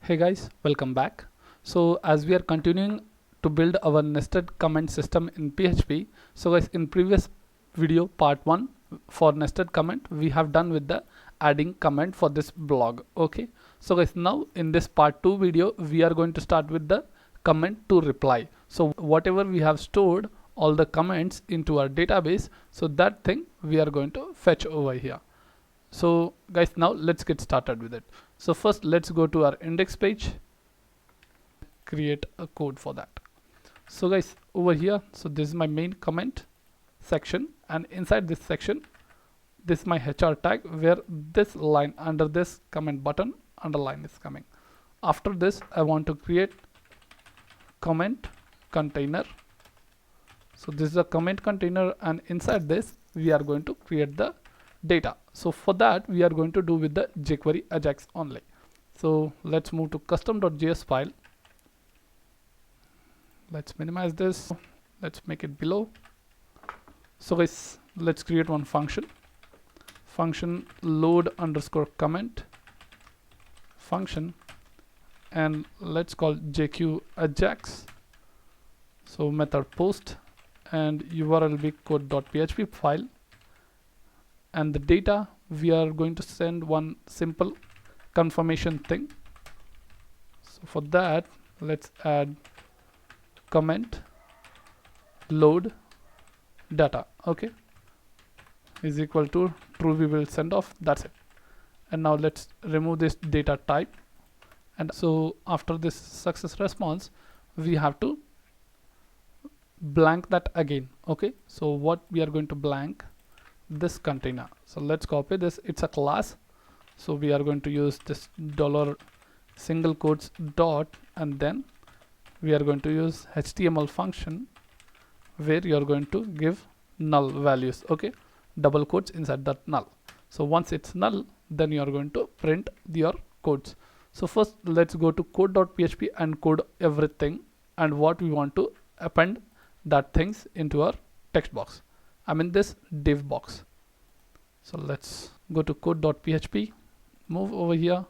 Hey guys, welcome back. So as we are continuing to build our nested comment system in PHP, so guys, in previous video part 1 for nested comment we have done with the adding comment for this blog. Okay, so guys, now in this part 2 video we are going to start with the comment to reply. So whatever we have stored all the comments into our database, so that thing we are going to fetch over here. So guys, now let's get started with it. So first let's go to our index page, create a code for that. So guys, over here, so this is my main comment section, and inside this section this is my HR tag where this line under this comment button underline is coming. After this I want to create comment container. So this is a comment container, and inside this we are going to create the data. So for that we are going to do with the jQuery Ajax only. So let's move to custom.js file. Let's minimize this. Let's make it below. So guys, let's create one function. Function load underscore comment function, and let's call JQ Ajax. So method post, and URL will be code.php file, and the data we are going to send one simple confirmation thing. So for that let's add comment load data, okay, is equal to true. We will send off, that's it. And now let's remove this data type, and so after this success response we have to blank that again. Okay, so what we are going to blank this container. So let's copy this, it's a class, so we are going to use this dollar single quotes dot, and then we are going to use HTML function where you are going to give null values, okay, double quotes inside that null. So once it's null, then you are going to print your codes. So first let's go to code.php and code everything and what we want to append that things into our text box, I mean this div box. So let's go to code.php, move over here,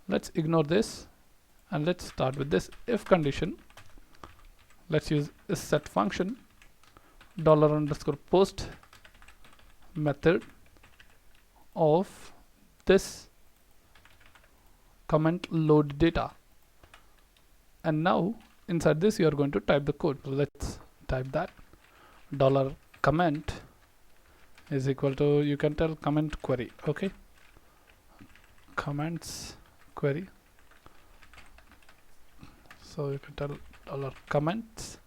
let's ignore this, and let's start with this if condition. Let's use a set function dollar underscore post method of this comment load data, and now inside this you are going to type the code. So let's type that dollar comment is equal to, you can tell comment query, okay, comments query. So you can tell dollar comments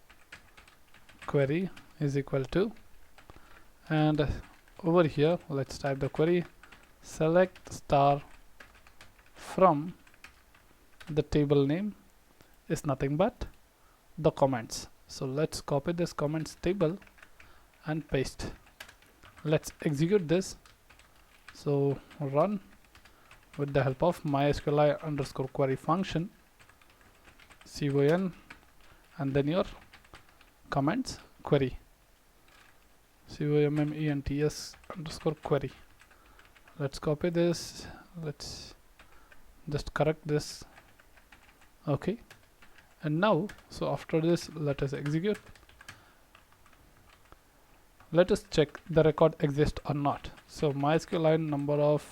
query is equal to, and over here let's type the query select star from the table name is nothing but the comments. So let's copy this comments table and paste. Let's execute this. So run with the help of MySQL underscore query function con, and then your comments query comments underscore query. Let's copy this, let's just correct this, okay. And now, so after this let us execute. Let us check the record exists or not. So MySQL number of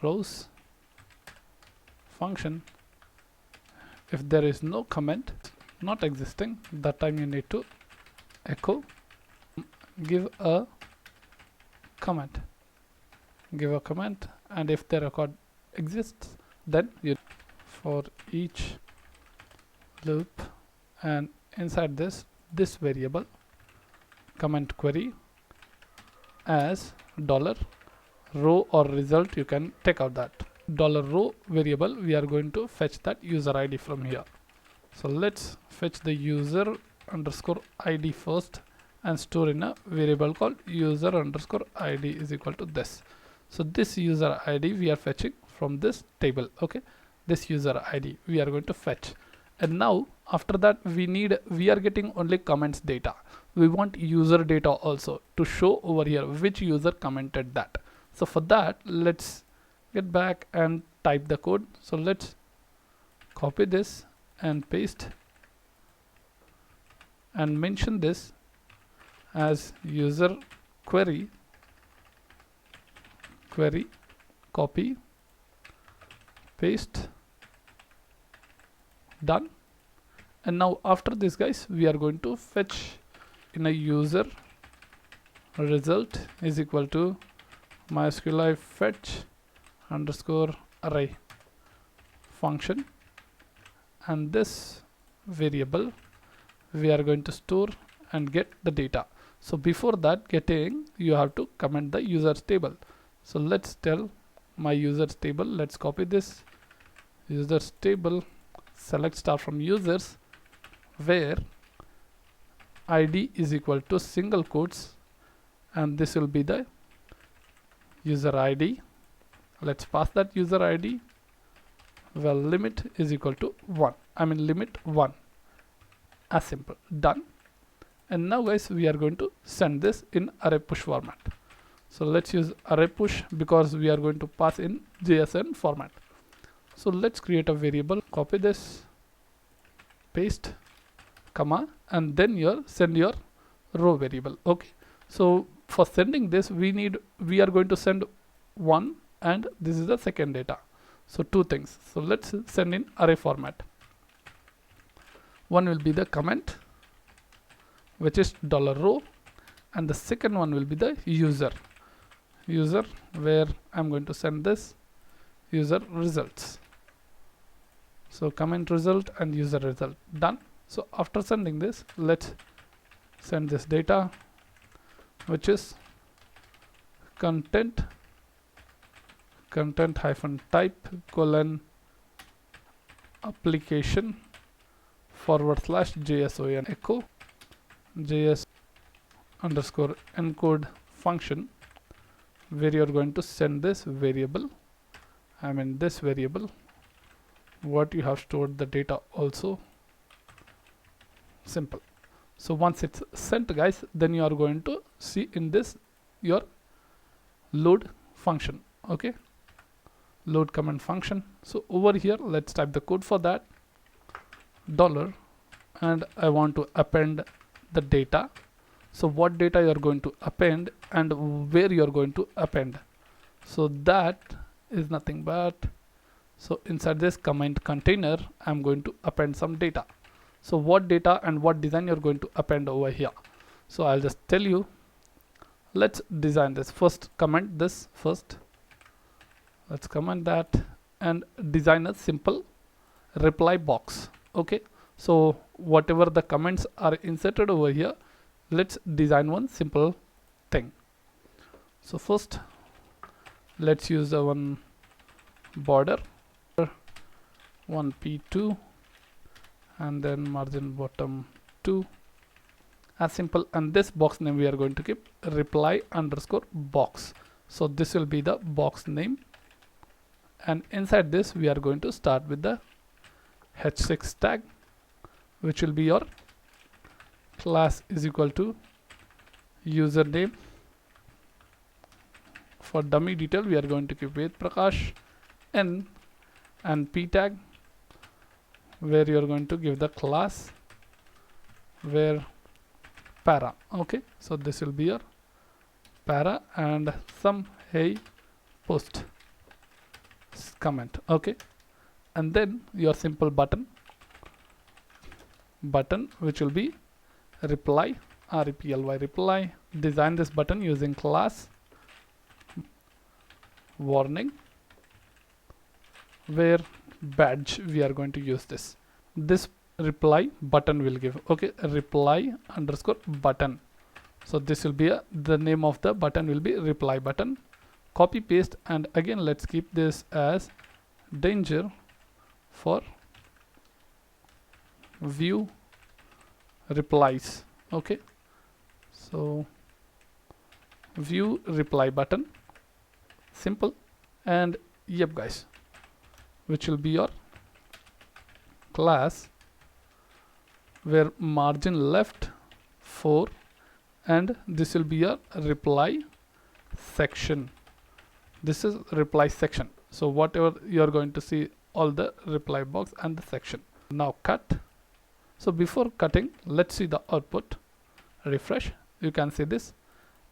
rows function, if there is no comment not existing, that time you need to echo give a comment, and if the record exists then you for each loop, and inside this variable comment query as dollar row or result, you can take out that dollar row variable. We are going to fetch that user ID from here. So let's fetch the user underscore ID first and store in a variable called user underscore ID is equal to this. So this user ID we are fetching from this table, okay, this user ID we are going to fetch. And now after that we are getting only comments data, we want user data also to show over here which user commented that. So for that let's get back and type the code. So let's copy this and paste and mention this as user query, copy, paste, done. And now after this, guys, we are going to fetch in a user result is equal to MySQL fetch underscore array function, and this variable we are going to store and get the data. So before that getting, you have to comment the users table. So let's tell my users table, let's copy this users table, select star from users, where id is equal to single quotes, and this will be the user id. Let's pass that user id. Well, limit is equal to 1, limit 1, as simple, done. And now, guys, we are going to send this in array push format. So let's use array push because we are going to pass in JSON format. So let's create a variable, copy this, paste, comma, and then send your row variable. Okay, so for sending this, we are going to send one, and this is the second data. So two things. So let's send in array format. One will be the comment, which is $row, and the second one will be the user, where I'm going to send this user results. So comment result and user result, done. So after sending this, let's send this data, which is content hyphen type colon application / JSON echo JS underscore encode function, where you're going to send this variable, this variable, what you have stored the data also. Simple. So once it's sent, guys, then you are going to see in this your load function. Okay, load command function. So over here, let's type the code for that, $, and I want to append the data. So what data you are going to append and where you are going to append. So that is nothing but, so inside this comment container, I'm going to append some data. So what data and what design you're going to append over here. So I'll just tell you. Let's design this first. Comment this first. Let's comment that and design a simple reply box. Okay, so whatever the comments are inserted over here, let's design one simple thing. So first, let's use the one border, one p2, and then margin bottom 2, as simple. And this box name we are going to keep reply underscore box. So this will be the box name, and inside this we are going to start with the h6 tag, which will be your class is equal to username. For dummy detail, we are going to keep Ved Prakash, n, and p tag, where you are going to give the class, where para. Okay, so this will be your para and some hey post comment. Okay, and then your simple button, which will be reply, reply, reply. Design this button using class warning, where badge we are going to use this reply button will give. Okay, reply underscore button. So this will be the name of the button will be reply button. Copy paste, and again let's keep this as danger for view replies. Okay, so view reply button, simple. And yep, guys, which will be your class, where margin left 4, and this will be your reply section. This is reply section. So whatever you're going to see all the reply box and the section. Now cut. So before cutting, let's see the output. Refresh. You can see this.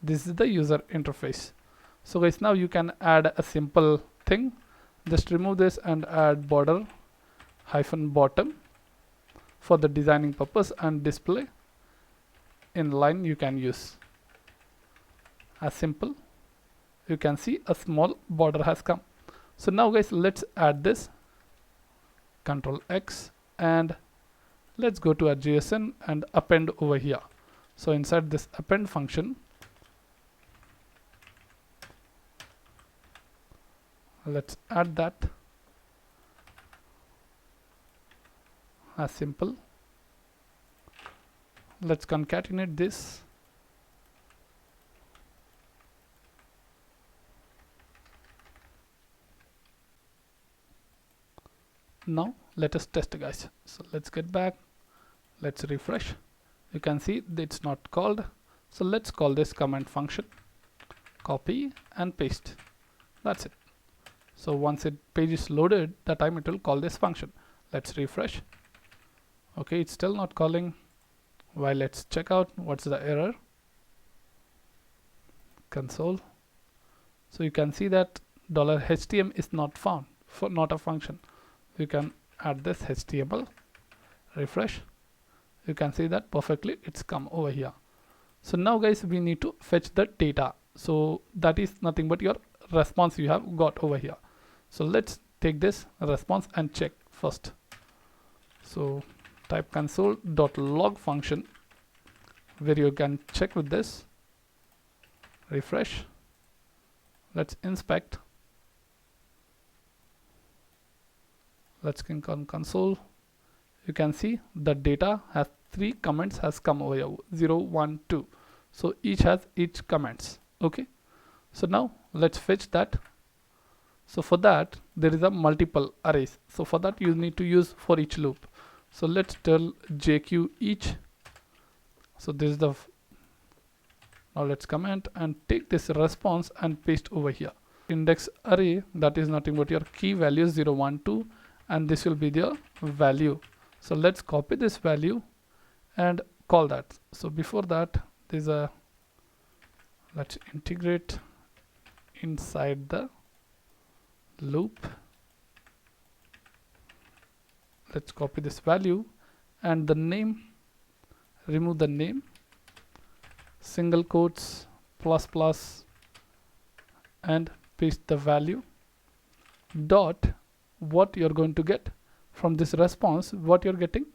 This is the user interface. So guys, now you can add a simple thing. Just remove this and add border hyphen bottom for the designing purpose, and display in line you can use as simple. You can see a small border has come. So now guys, let's add this. Control X, and let's go to our JSON and append over here. So inside this append function, let's add that as simple. Let's concatenate this. Now let us test, guys. So let's get back, let's refresh. You can see it's not called. So let's call this comment function, copy and paste. That's it. So once it page is loaded, that time it will call this function. Let's refresh. Okay, it's still not calling. Well, let's check out what's the error. Console. So you can see that $HTML is not found, for not a function. You can add this HTML, refresh. You can see that perfectly it's come over here. So now guys, we need to fetch the data. So that is nothing but your response you have got over here. So let's take this response and check first. So type console.log function where you can check with this. Refresh. Let's inspect. Let's click on console. You can see the data has 3 comments has come over here, 0, 1, 2. So each has each comments. Okay. So now let's fetch that. So for that there is a multiple arrays. So for that you need to use for each loop. So let's tell JQ each. So this is the now let's comment and take this response and paste over here. Index array, that is nothing but your key values 0, 1, 2, and this will be the value. So let's copy this value and call that. So before that there's a, let's integrate inside the loop. Let's copy this value and the name, remove the name, single quotes, plus plus, and paste the value dot what you're going to get from this response. What you're getting,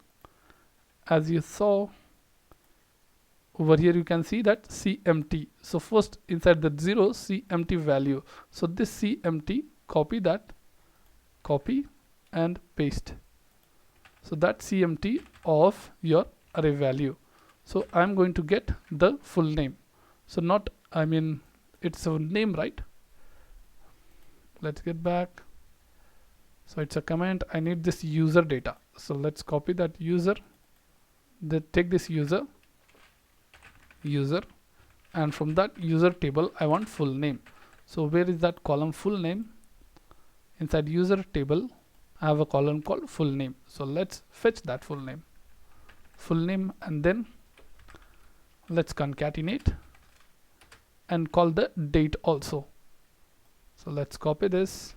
as you saw over here, you can see that CMT. So first inside the 0 CMT value. So this CMT, copy that, copy and paste. So that CMT of your array value. So I'm going to get the full name. So not, I mean, it's a name, right? Let's get back. So it's a comment. I need this user data. So let's copy that user. Then take this user, and from that user table I want full name. So where is that column full name? Inside user table I have a column called full name. So let's fetch that full name, and then let's concatenate and call the date also. So let's copy this,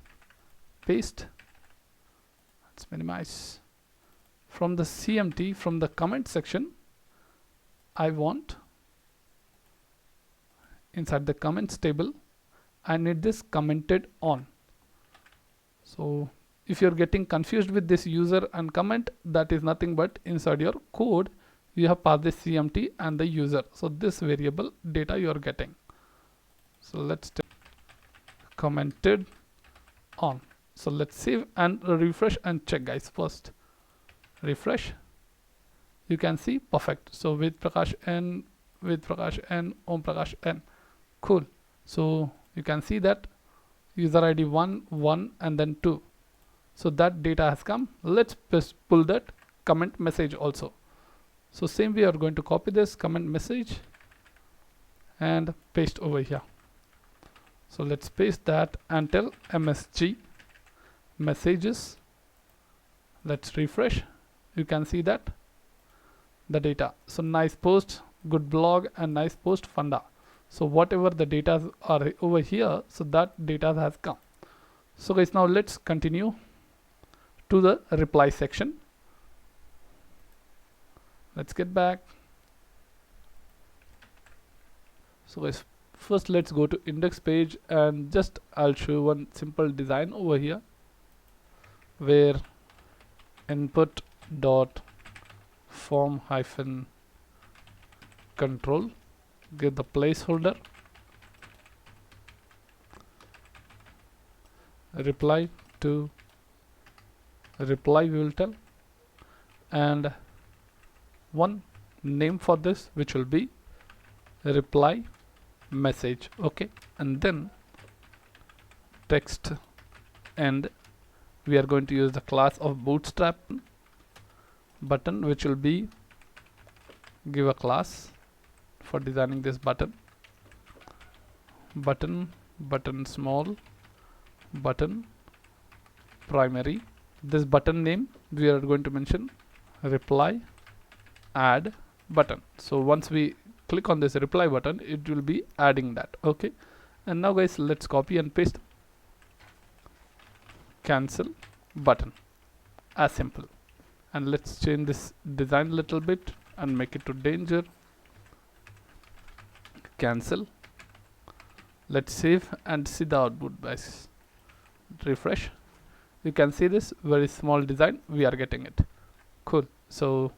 paste. Let's minimize. From the CMT, from the comment section, I want inside the comments table, I need this commented on. So if you're getting confused with this user and comment, that is nothing but inside your code you have passed this CMT and the user. So this variable data you are getting. So let's take commented on. So let's save and refresh and check, guys. First refresh, you can see perfect. So with Prakash N, Om Prakash N, cool. So you can see that user ID 1, 1 and then 2. So that data has come. Let's pull that comment message also. So same way, we are going to copy this comment message and paste over here. So let's paste that and tell MSG messages. Let's refresh. You can see that the data. So nice post, good blog, and nice post funda. So whatever the data are over here, so that data has come. So guys, now let's continue to the reply section. Let's get back. So guys, first let's go to index page, and just I'll show you one simple design over here where input dot form hyphen control, get the placeholder, reply to reply we will tell, and one name for this which will be reply message. Okay, and then text, and we are going to use the class of bootstrap button, which will be give a class for designing this button, button small, button primary. This button name we are going to mention reply add button. So once we click on this reply button, it will be adding that. Okay, and now guys, let's copy and paste cancel button, as simple. And let's change this design a little bit and make it to danger. Cancel. Let's save and see the output guys. Refresh. You can see this very small design, we are getting it. Cool. So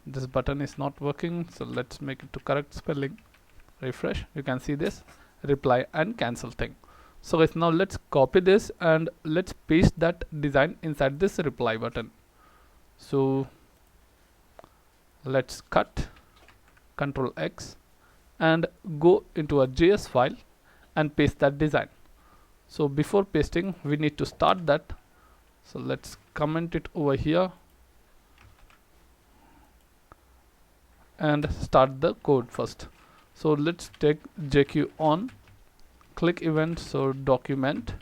this button is not working, so let's make it to correct spelling. Refresh. You can see this reply and cancel thing. So guys, now let's copy this and let's paste that design inside this reply button. So let's cut, Control X, and go into a JS file and paste that design. So before pasting, we need to start that. So let's comment it over here and start the code first. So let's take JQ on click event, so document,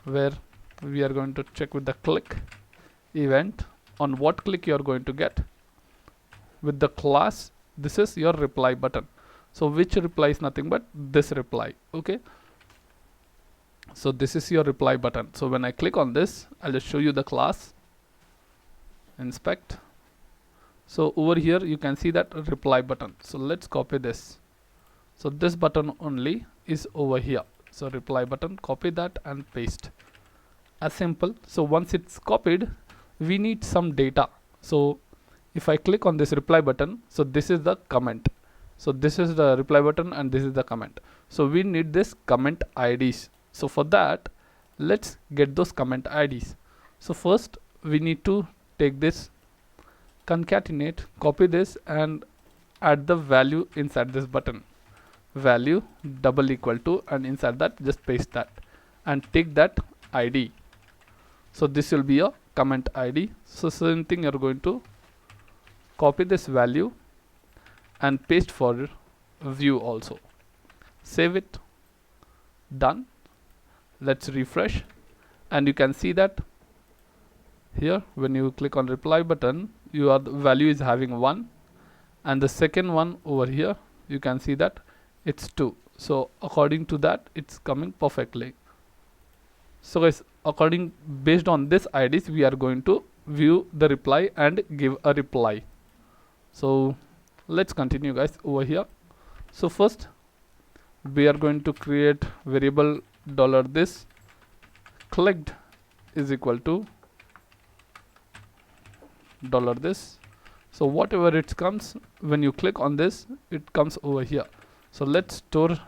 where we are going to check with the click event on what click you are going to get with the class. This is your reply button. So which reply is nothing but this reply. Okay, so this is your reply button. So when I click on this, I'll just show you the class. Inspect. So over here you can see that reply button. So let's copy this. So this button only is over here. So reply button, copy that and paste. As simple. So once it's copied, we need some data. So if I click on this reply button, so this is the comment. So this is the reply button and this is the comment. So we need this comment IDs. So for that, let's get those comment IDs. So first we need to take this, concatenate, copy this and add the value inside this button. Value double equal to, and inside that just paste that and take that ID. So this will be a comment ID. So same thing, you're going to copy this value and paste for view also. Save it. Done. Let's refresh, and you can see that here when you click on reply button, your value is having 1, and the second one over here you can see that it's 2. So according to that, it's coming perfectly. So guys, based on this IDs, we are going to view the reply and give a reply. So let's continue guys over here. So first we are going to create variable $this clicked is equal to $this. So whatever it comes, when you click on this, it comes over here. So let's store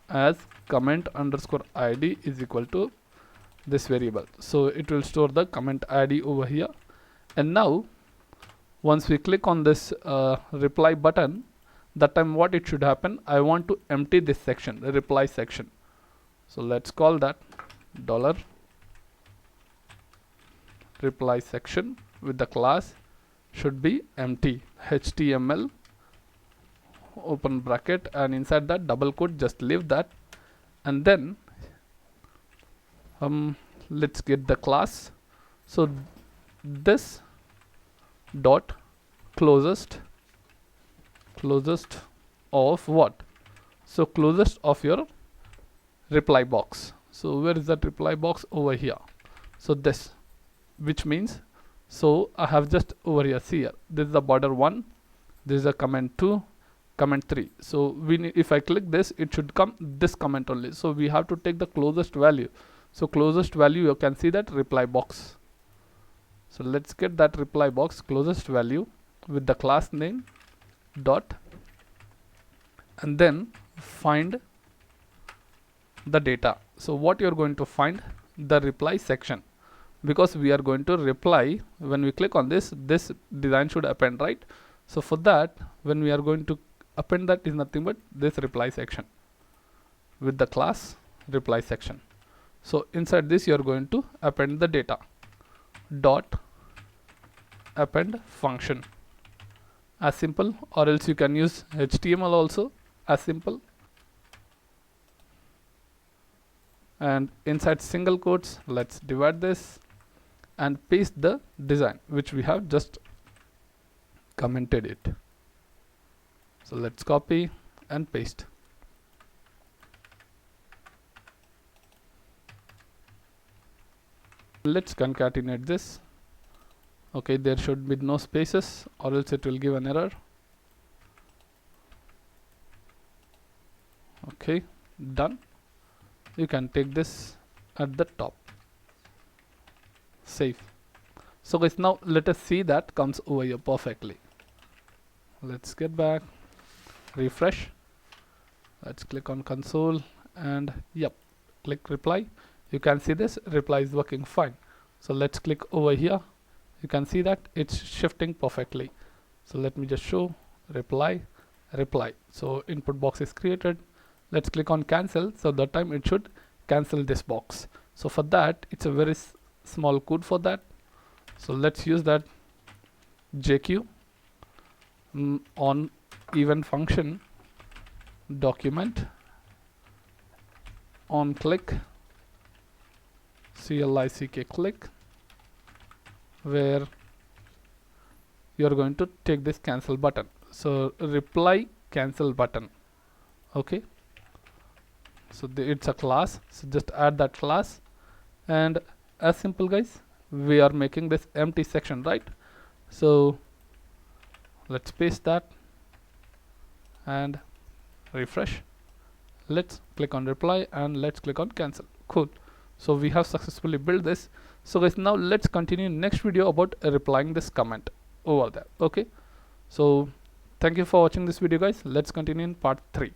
as comment underscore ID is equal to this variable. So it will store the comment ID over here. And now once we click on this reply button, that time what it should happen, I want to empty this section, the reply section. So let's call that $reply section with the class should be empty, HTML open bracket, and inside that double quote just leave that. And then let's get the class. So this dot closest of what? So closest of your reply box. So where is that reply box? Over here. So this, which means, so I have just over here, see here, this is the border 1, this is a comment 2, comment 3. So we need, if I click this, it should come this comment only. So we have to take the closest value. So closest value, you can see that reply box. So let's get that reply box closest value with the class name dot, and then find the data. So what you're going to find, the reply section, because we are going to reply. When we click on this design should append, right? So for that, when we are going to append, that is nothing but this reply section with the class reply section. So inside this, you are going to append the data dot append function, as simple, or else you can use HTML also, as simple. And inside single quotes, let's divide this and paste the design which we have just commented it. So let's copy and paste. Let's concatenate this. Okay, there should be no spaces, or else it will give an error. Okay, done. You can take this at the top. Save. So guys, now let us see that comes over here perfectly. Let's get back, refresh. Let's click on console and yep, click reply. You can see this reply is working fine. So let's click over here. You can see that it's shifting perfectly. So let me just show reply. So input box is created. Let's click on cancel. So that time it should cancel this box. So for that, it's a very small code for that. So let's use that JQ on event function document on click click, where you're going to take this cancel button. So reply cancel button. Okay, so it's a class, so just add that class. And as simple guys, we are making this empty section, right? So let's paste that and refresh. Let's click on reply and let's click on cancel. Cool. So we have successfully built this. So guys, now let's continue next video about replying this comment over there. Okay, so thank you for watching this video guys. Let's continue in part 3.